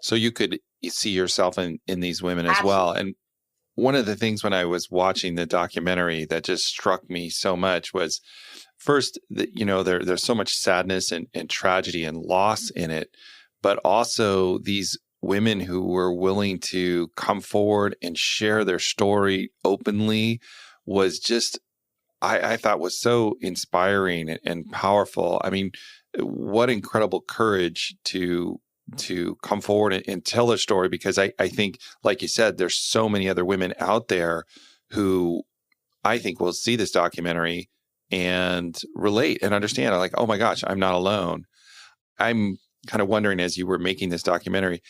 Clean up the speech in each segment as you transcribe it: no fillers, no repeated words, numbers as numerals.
So you could see yourself in these women as Absolutely. well. And one of the things when I was watching the documentary that just struck me so much was first that, there's so much sadness and tragedy and loss in it, but also these women who were willing to come forward and share their story openly was just, I thought was so inspiring and powerful. I mean, what incredible courage to come forward and tell their story, because I think, like you said, there's so many other women out there who I think will see this documentary and relate and understand. Like, oh my gosh, I'm not alone. I'm kind of wondering, as you were making this documentary,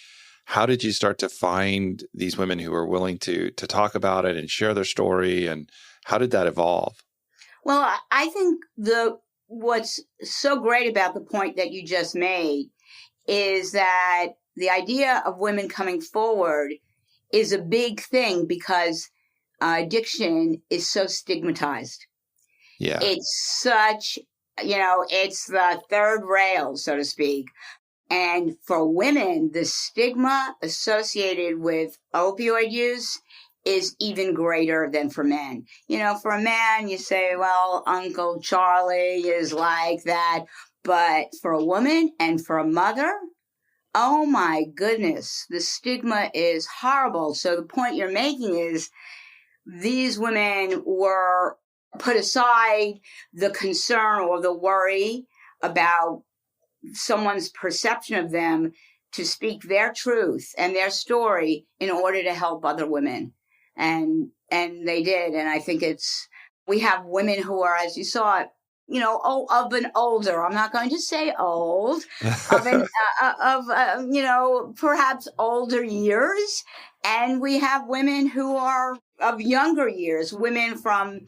how did you start to find these women who are willing to talk about it and share their story, and how did that evolve? Well, I think what's so great about the point that you just made is that the idea of women coming forward is a big thing because addiction is so stigmatized. Yeah. It's such, it's the third rail, so to speak. And for women, the stigma associated with opioid use is even greater than for men. For a man, you say, well, Uncle Charlie is like that. But for a woman and for a mother, oh my goodness, the stigma is horrible. So the point you're making is these women were put aside the concern or the worry about someone's perception of them to speak their truth and their story in order to help other women. And they did. And I think we have women who are, as you saw, of an older, I'm not going to say old, perhaps older years. And we have women who are of younger years, women from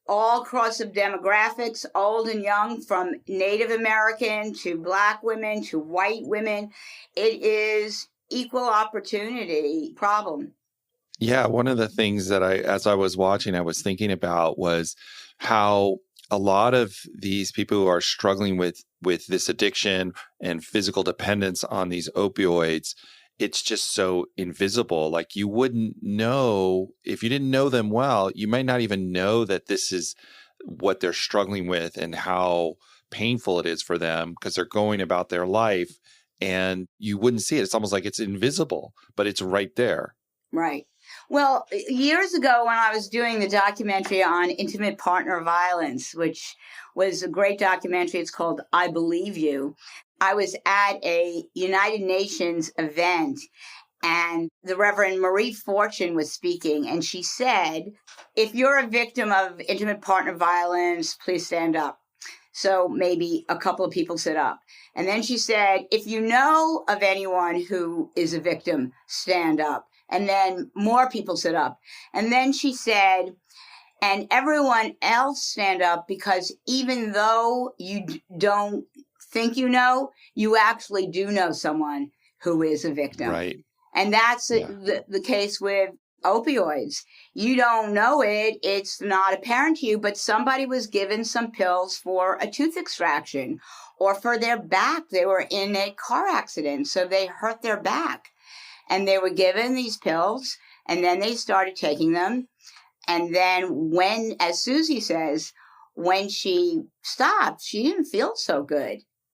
all across of demographics, old and young, from Native American to Black women to white women. It is equal opportunity problem. Yeah, one of the things that as I was watching, I was thinking about was how a lot of these people who are struggling with this addiction and physical dependence on these opioids, it's just so invisible. Like, you wouldn't know, if you didn't know them well, you might not even know that this is what they're struggling with and how painful it is for them, because they're going about their life and you wouldn't see it. It's almost like it's invisible, but it's right there. Right. Well, years ago when I was doing the documentary on intimate partner violence, which was a great documentary, it's called I Believe You, I was at a United Nations event and the Reverend Marie Fortune was speaking, and she said, if you're a victim of intimate partner violence, please stand up. So maybe a couple of people sit up. And then she said, if you know of anyone who is a victim, stand up. And then more people sit up. And then she said, and everyone else stand up, because even though you don't think you know, you actually do know someone who is a victim. Right. And that's the case with opioids. You don't know it. It's not apparent to you, but somebody was given some pills for a tooth extraction or for their back. They were in a car accident, so they hurt their back. And they were given these pills, and then they started taking them. And then as Susie says, when she stopped, she didn't feel so good.